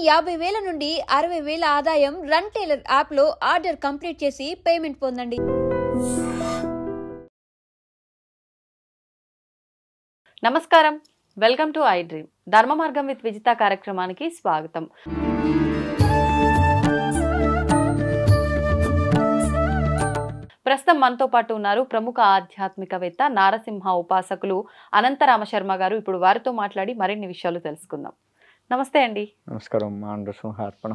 50,000 నుండి 60,000 ఆదాయం run tailor app లో ఆర్డర్ కంప్లీట్ చేసి పేమెంట్ పొందండి. నమస్కారం, వెల్కమ్ టు ఐ డ్రీమ్. ధర్మ మార్గం విత్ విజిత కార్యక్రమానికి స్వాగతం. ప్రస్తుతం మనతో పాటు ఉన్నారు ప్రముఖ ఆధ్యాత్మికవేత్త, నారసింహ ఉపాసకులు అనంతరామ శర్మ గారు. ఇప్పుడు వారితో మాట్లాడి మరిన్ని విషయాలు తెలుసుకుందాం. నమస్తే అండి. నమస్కారం. నరసింహార్పణ.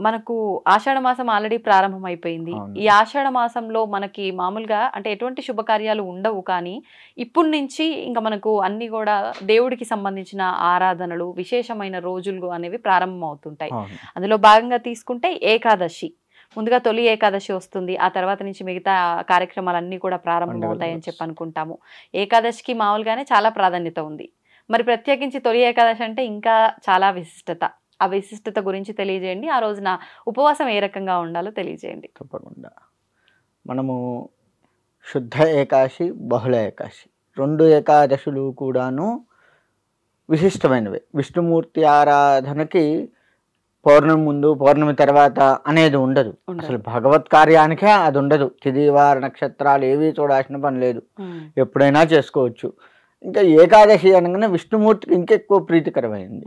మనకు ఆషాఢ మాసం ఆల్రెడీ ప్రారంభం అయిపోయింది. ఈ ఆషాఢ మాసంలో మనకి మామూలుగా అంటే ఎటువంటి శుభకార్యాలు ఉండవు, కానీ ఇప్పటి నుంచి ఇంకా మనకు అన్ని కూడా దేవుడికి సంబంధించిన ఆరాధనలు, విశేషమైన రోజులు అనేవి ప్రారంభం అవుతుంటాయి. అందులో భాగంగా తీసుకుంటే ఏకాదశి, ముందుగా తొలి ఏకాదశి వస్తుంది. ఆ తర్వాత నుంచి మిగతా కార్యక్రమాలన్నీ కూడా ప్రారంభం అవుతాయని చెప్పి అనుకుంటాము. ఏకాదశికి మామూలుగానే చాలా ప్రాధాన్యత ఉంది. మరి ప్రత్యేకించి తొలి ఏకాదశి అంటే ఇంకా చాలా విశిష్టత. ఆ విశిష్టత గురించి తెలియజేయండి. ఆ రోజున ఉపవాసం ఏ రకంగా ఉండాలో తెలియజేయండి. తప్పకుండా. మనము శుద్ధ ఏకాదశి, బహుళ ఏకాదశి, రెండు ఏకాదశులు కూడాను విశిష్టమైనవి. విష్ణుమూర్తి ఆరాధనకి పౌర్ణమి ముందు, పౌర్ణమి తర్వాత అనేది ఉండదు. అసలు భగవత్ కార్యానికే అది ఉండదు. తిదివార నక్షత్రాలు ఏవి చూడాల్సిన పని లేదు, ఎప్పుడైనా చేసుకోవచ్చు. ఇంకా ఏకాదశి అనగానే విష్ణుమూర్తికి ఇంకెక్కువ ప్రీతికరమైంది.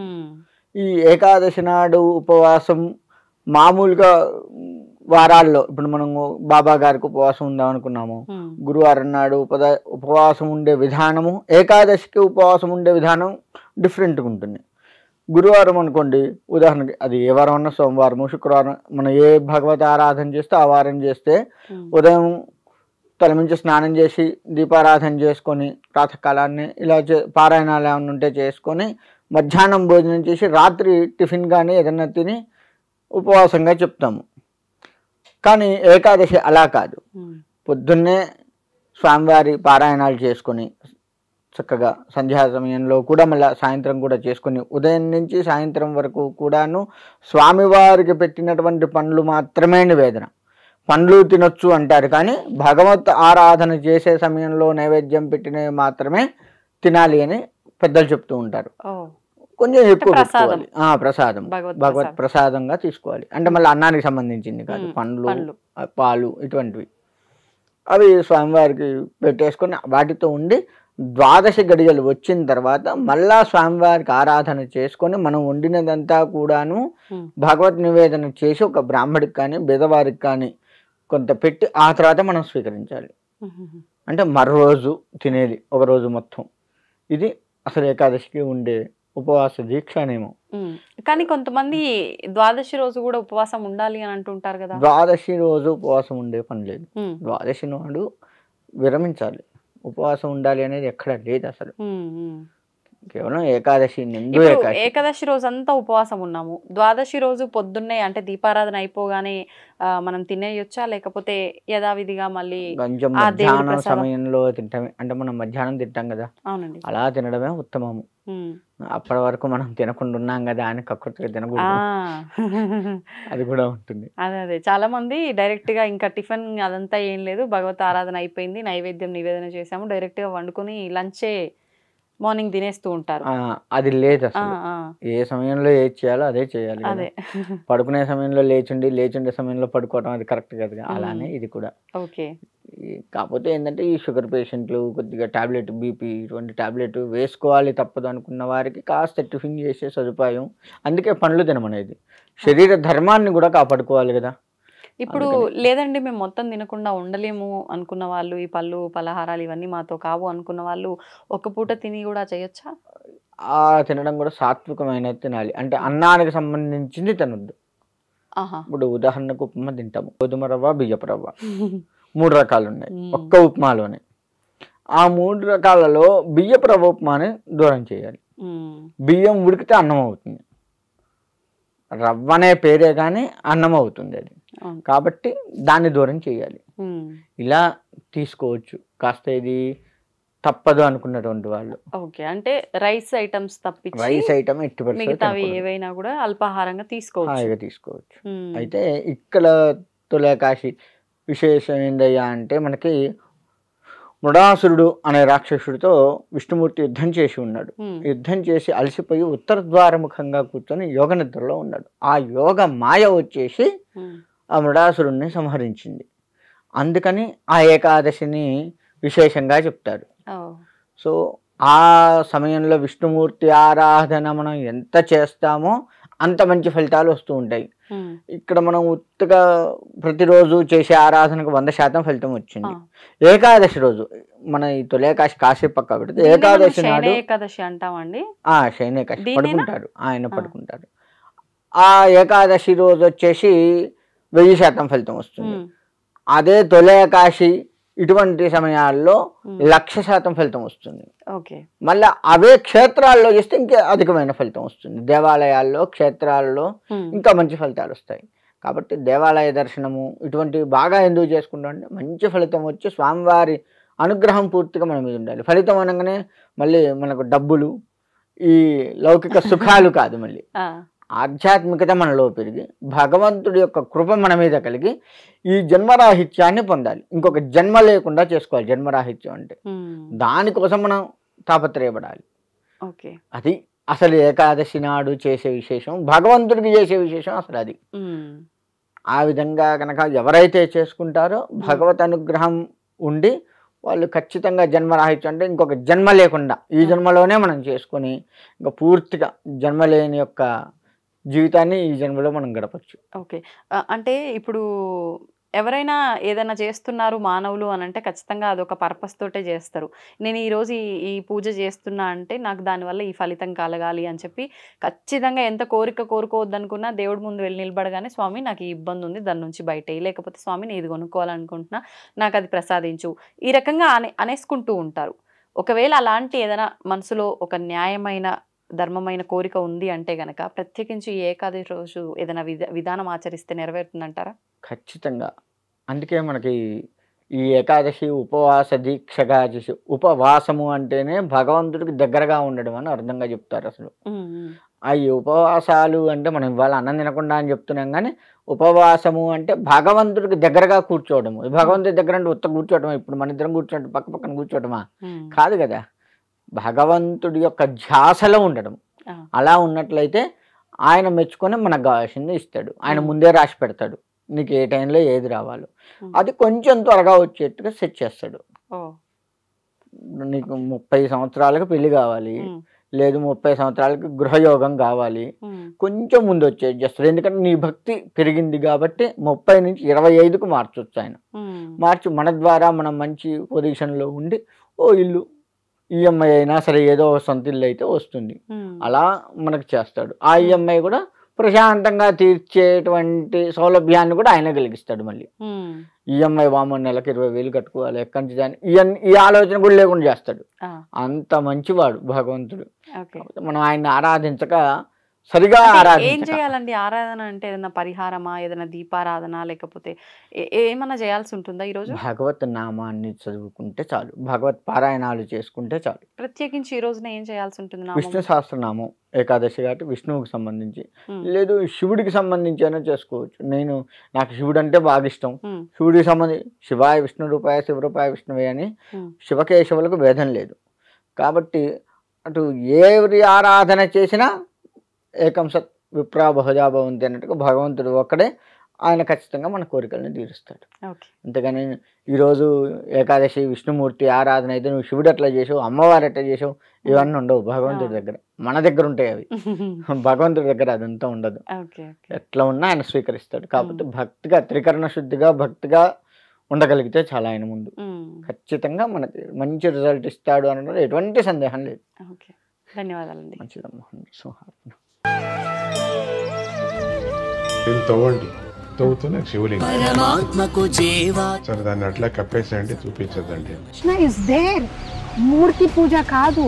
ఈ ఏకాదశి నాడు ఉపవాసం మామూలుగా వారాల్లో ఇప్పుడు మనము బాబా గారికి ఉపవాసం ఉందాం అనుకున్నాము, గురువారం నాడు ఉపవాసం ఉండే విధానము, ఏకాదశికి ఉపవాసం ఉండే విధానం డిఫరెంట్గా ఉంటుంది. గురువారం అనుకోండి, ఉదాహరణకి అది ఏ వారం అన్నా, సోమవారము, శుక్రవారం, మనం ఏ భగవత్ ఆరాధన చేస్తే ఆ వారం చేస్తే ఉదయం తలమించి స్నానం చేసి దీపారాధన చేసుకొని ప్రాతకాలాన్ని ఇలా పారాయణాలు ఏమైనా ఉంటే చేసుకొని మధ్యాహ్నం భోజనం చేసి రాత్రి టిఫిన్ కానీ ఏదన్నా తిని ఉపవాసంగా చెప్తాము. కానీ ఏకాదశి అలా కాదు. పొద్దున్నే స్వామివారి పారాయణాలు చేసుకొని చక్కగా సంధ్యా సమయంలో కూడా మళ్ళీ సాయంత్రం కూడా చేసుకొని ఉదయం నుంచి సాయంత్రం వరకు కూడాను స్వామివారికి పెట్టినటువంటి పండ్లు మాత్రమే నివేదన. పండ్లు తినొచ్చు అంటారు, కానీ భగవత్ ఆరాధన చేసే సమయంలో నైవేద్యం పెట్టినవి మాత్రమే తినాలి అని పెద్దలు చెప్తూ ఉంటారు. కొంచెం ఎక్కువ పెట్టుకోవాలి. ప్రసాదం భగవత్ ప్రసాదంగా తీసుకోవాలి. అంటే మళ్ళీ అన్నానికి సంబంధించింది కాదు, పండ్లు, పాలు ఇటువంటివి అవి స్వామివారికి పెట్టేసుకొని వాటితో ఉండి ద్వాదశి గడియలు వచ్చిన తర్వాత మళ్ళా స్వామివారికి ఆరాధన చేసుకొని మనం వండినదంతా కూడాను భగవత్ నివేదన చేసి ఒక బ్రాహ్మడికి కానీ బెదవారికి కానీ కొంత పెట్టి ఆ తర్వాత మనం స్వీకరించాలి. అంటే మరో రోజు తినేది ఒక రోజు మొత్తం. ఇది అసలు ఏకాదశికి ఉండే ఉపవాస దీక్షనేమో. కానీ కొంతమంది ద్వాదశి రోజు కూడా ఉపవాసం ఉండాలి అని అంటుంటారు కదా. ద్వాదశి రోజు ఉపవాసం ఉండే పని లేదు. ద్వాదశి నాడు విరమించాలి. ఉపవాసం ఉండాలి అనేది ఎక్కడ లేదు అసలు. కేవలం ఏకాదశి నిండు ఏకాదశి రోజు అంతా ఉపవాసం ఉన్నాము, ద్వాదశి రోజు పొద్దున్నే అంటే దీపారాధన అయిపోగానే మనం తినేయొచ్చా, లేకపోతే యథావిధిగా మళ్ళీ కొంచెం మధ్యాహ్నం సమయంలో తింటామే? అంటే మనం మధ్యాహ్నం తింటాం కదా, అలా తినడమే ఉత్తమము. అప్పటి వరకు మనం తినకుండా ఉన్నాం కదా అని కక్కుర్తిగా తినకూడదు. అది కూడా ఉంటుంది. అదే చాలా మంది డైరెక్ట్ గా ఇంకా టిఫిన్ అదంతా ఏం లేదు, భగవత్ ఆరాధన అయిపోయింది, నైవేద్యం నివేదన చేసాము, డైరెక్ట్ గా వండుకొని లంచే మార్నింగ్ తినేస్తూ ఉంటారు. అది లేదు అసలు. ఏ సమయంలో ఏది చేయాలో అదే చేయాలి. పడుకునే సమయంలో లేచుండే సమయంలో పడుకోవడం అది కరెక్ట్ కదా. అలానే ఇది కూడా. ఓకే. కాకపోతే ఏంటంటే ఈ షుగర్ పేషెంట్లు కొద్దిగా టాబ్లెట్, బీపీ ఇటువంటి టాబ్లెట్ వేసుకోవాలి తప్పదు అనుకున్న వారికి కాస్త టిఫిన్ చేసే సదుపాయం. అందుకే పండ్లు తినమనేది. శరీర ధర్మాన్ని కూడా కాపాడుకోవాలి కదా. ఇప్పుడు లేదండి మేము మొత్తం తినకుండా ఉండలేము అనుకున్న వాళ్ళు, ఈ పళ్ళు పలహారాలు ఇవన్నీ మాతో కావు అనుకున్న వాళ్ళు ఒక పూట తిని కూడా చేయొచ్చా? తినడం కూడా సాత్వికమైన తినాలి. అంటే అన్నానికి సంబంధించింది తినొద్దు. ఇప్పుడు ఉదాహరణకు ఉప్మా తింటాము, గోధుమ రవ్వ, బియ్యపు రవ్వ, 3 రకాలు ఉన్నాయి ఒక్క ఉప్మాలోనే. ఆ 3 రకాలలో బియ్యపు రవ్వ ఉప్మాని దూరం చేయాలి. బియ్యం ఉడికితే అన్నం అవుతుంది. రవ్వ అనే పేరే కానీ అన్నం అవుతుంది అది. కాబట్టి దాన్ని దూరం చేయాలి. ఇలా తీసుకోవచ్చు కాస్త. ఇది తప్పదు అనుకున్నటువంటి వాళ్ళు ఓకే. అంటే రైస్ ఐటమ్స్ తప్పించి రైస్ ఐటమ్ మిగతావి ఏవైనా కూడా అల్పాహారంగా తీసుకోవచ్చు. అయితే ఇక్కడ తొలి ఏకాదశి విశేషం ఏందయ్యా అంటే మనకి మృడాసురుడు అనే రాక్షసుడితో విష్ణుమూర్తి యుద్ధం చేసి ఉన్నాడు. యుద్ధం చేసి అలసిపోయి ఉత్తర ద్వారముఖంగా కూర్చొని యోగ నిద్రలో ఉన్నాడు. ఆ యోగ మాయ వచ్చేసి ఆ మృడాసురుణ్ణి సంహరించింది. అందుకని ఆ ఏకాదశిని విశేషంగా చెప్తారు. సో ఆ సమయంలో విష్ణుమూర్తి ఆరాధన మనం ఎంత చేస్తామో అంత మంచి ఫలితాలు వస్తూ ఉంటాయి. ఇక్కడ మనం ఉత్తగా ప్రతిరోజు చేసే ఆరాధనకు 100% ఫలితం వచ్చింది. ఏకాదశి రోజు మన ఈ తొలేకాశి కాసేపు పక్క పెడితే ఏకాదశి నాడు ఏకాదశి అంటామండి. శయనేకాశి పడుకుంటారు, ఆయన పడుకుంటారు. ఆ ఏకాదశి రోజు వచ్చేసి 1000% ఫలితం వస్తుంది. అదే తొలేకాశి ఇటువంటి సమయాల్లో 1,00,000% ఫలితం వస్తుంది. మళ్ళీ అవే క్షేత్రాల్లో చేస్తే ఇంకా అధికమైన ఫలితం వస్తుంది. దేవాలయాల్లో క్షేత్రాల్లో ఇంకా మంచి ఫలితాలు వస్తాయి. కాబట్టి దేవాలయ దర్శనము ఇటువంటివి బాగా ఎందుకు చేసుకుంటాం అంటే మంచి ఫలితం వచ్చి స్వామివారి అనుగ్రహం పూర్తిగా మన మీద ఉండాలి. ఫలితం అనగానే మళ్ళీ మనకు డబ్బులు ఈ లౌకిక సుఖాలు కాదు, మళ్ళీ ఆధ్యాత్మికత మనలో పెరిగి భగవంతుడి యొక్క కృప మన మీద కలిగి ఈ జన్మరాహిత్యాన్ని పొందాలి. ఇంకొక జన్మ లేకుండా చేసుకోవాలి. జన్మరాహిత్యం అంటే దానికోసం మనం తాపత్రయపడాలి. అది అసలు ఏకాదశి నాడు చేసే విశేషం, భగవంతుడికి చేసే విశేషం అసలు అది. ఆ విధంగా కనుక ఎవరైతే చేసుకుంటారో భగవత్ అనుగ్రహం ఉండి వాళ్ళు ఖచ్చితంగా జన్మరాహిత్యం అంటే ఇంకొక జన్మ లేకుండా ఈ జన్మలోనే మనం చేసుకొని ఇంకా పూర్తిగా జన్మ లేని యొక్క జీవితాన్ని ఈ జన్మలో మనం గడపచ్చు. ఓకే, అంటే ఇప్పుడు ఎవరైనా ఏదైనా చేస్తున్నారు మానవులు అని అంటే ఖచ్చితంగా అదొక పర్పస్ తోటే చేస్తారు. నేను ఈరోజు ఈ పూజ చేస్తున్నా అంటే నాకు దానివల్ల ఈ ఫలితం కలగాలి అని చెప్పి ఖచ్చితంగా ఎంత కోరుకోవద్దనుకున్నా దేవుడి ముందు వెళ్ళి నిలబడగానే స్వామి నాకు ఈ ఇబ్బంది ఉంది, దాని నుంచి బయట లేకపోతే స్వామి నేను ఇది కొనుక్కోవాలనుకుంటున్నా నాకు అది ప్రసాదించు, ఈ రకంగా అనేసుకుంటూ ఉంటారు. ఒకవేళ అలాంటి ఏదైనా మనసులో ఒక న్యాయమైన ధర్మమైన కోరిక ఉంది అంటే గనక ప్రత్యేకించి ఈ ఏకాదశి రోజు ఏదైనా విధానం ఆచరిస్తే నెరవేరుతుందంటారా? ఖచ్చితంగా. అందుకే మనకి ఈ ఏకాదశి ఉపవాస దీక్షగా చేసి, ఉపవాసము అంటేనే భగవంతుడికి దగ్గరగా ఉండడం అని అర్థంగా చెప్తారు. అసలు ఆ ఈ ఉపవాసాలు అంటే మనం ఇవాళ అన్నం తినకుండా అని చెప్తున్నాం, కానీ ఉపవాసము అంటే భగవంతుడికి దగ్గరగా కూర్చోవడము. భగవంతుడి దగ్గర అంటే ఉత్త కూర్చోవటమా? ఇప్పుడు మన ఇద్దరం కూర్చోవటం పక్క పక్కన కూర్చోవటమా? కాదు కదా. భగవంతుడి యొక్క ధ్యాసలో ఉండడం. అలా ఉన్నట్లయితే ఆయన మెచ్చుకొని మనకు కావాల్సింది ఇస్తాడు. ఆయన ముందే రాసి పెడతాడు నీకు ఏ టైంలో ఏది రావాలో. అది కొంచెం త్వరగా వచ్చేట్టుగా సెట్ చేస్తాడు. నీకు 30 సంవత్సరాలకు పెళ్లి కావాలి, లేదు 30 సంవత్సరాలకు గృహయోగం కావాలి, కొంచెం ముందు వచ్చేది చేస్తాడు. ఎందుకంటే నీ భక్తి పెరిగింది కాబట్టి 30 నుంచి 25కు మార్చొచ్చు ఆయన. మార్చి మన ద్వారా మనం మంచి పొజిషన్లో ఉండి ఓ ఇల్లు ఈఎంఐ అయినా సరే ఏదో సొంత ఇల్లు అయితే వస్తుంది. అలా మనకు చేస్తాడు. ఆ ఈఎంఐ కూడా ప్రశాంతంగా తీర్చేటువంటి సౌలభ్యాన్ని కూడా ఆయన కలిగిస్తాడు. మళ్ళీ ఈఎంఐ వామన్ నెలకు 20,000 కట్టుకోవాలి ఎక్కడి నుంచి దాన్ని ఈ ఆలోచన కూడా లేకుండా చేస్తాడు. అంత మంచివాడు భగవంతుడు. మనం ఆయన్ని ఆరాధించక సరిగా ఏం చేయాలండి? ఆరాధన అంటే ఏదైనా పరిహారమా, ఏదైనా దీపారాధన, లేకపోతే ఏమన్నా చేయాల్సి ఉంటుందా ఈరోజు? భగవత్ నామాన్ని చదువుకుంటే చాలు, భగవత్ పారాయణాలు చేసుకుంటే చాలు. ప్రత్యేకించి ఈ రోజున ఏం చేయాల్సి ఉంటుంది? విష్ణు సహస్రనామం ఏకాదశి కాబట్టి విష్ణువుకి సంబంధించి, లేదు శివుడికి సంబంధించి అయినా చేసుకోవచ్చు. నాకు శివుడు అంటే బాగా ఇష్టం. శివుడికి సంబంధించి శివాయ విష్ణు రూపాయ శివరూపాయ విష్ణువే అని శివకేశవులకు భేదం లేదు. కాబట్టి అటు ఎవరి ఆరాధన చేసినా ఏకం సత్ విప్రా బహుజా భవంతి అన్నట్టుగా భగవంతుడు ఒక్కడే, ఆయన ఖచ్చితంగా మన కోరికలను తీరుస్తాడు. అంతేగాని ఈరోజు ఏకాదశి విష్ణుమూర్తి ఆరాధన అయితే నువ్వు శివుడు ఎట్లా చేసావు, అమ్మవారు ఎట్లా చేసావు, ఇవన్నీ ఉండవు భగవంతుడి దగ్గర. మన దగ్గర ఉంటాయి అవి, భగవంతుడి దగ్గర అదంతా ఉండదు. ఎట్లా ఉన్నా ఆయన స్వీకరిస్తాడు. కాకపోతే భక్తిగా త్రికరణ శుద్ధిగా భక్తిగా ఉండగలిగితే చాలా ఆయన ముందు ఖచ్చితంగా మనకి మంచి రిజల్ట్ ఇస్తాడు అనడంలో ఎటువంటి సందేహం లేదు. ధన్యవాదాలండి. మంచిదమ్మా. తవ్వండి, తవ్వుతూనే శివలింగం సరే దాన్ని అట్లా కప్పేసేయండి, చూపించదండి. Krishna is there. మూర్తి పూజ కాదు,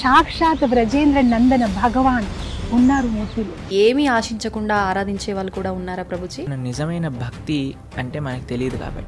సాక్షాత్ బ్రజేంద్ర నందన భగవాన్ ఉన్నారు మూర్తిలో. ఏమీ ఆశించకుండా ఆరాధించే వాళ్ళు కూడా ఉన్నారా ప్రభుజీ? నిజమైన భక్తి అంటే మనకు తెలియదు కాబట్టి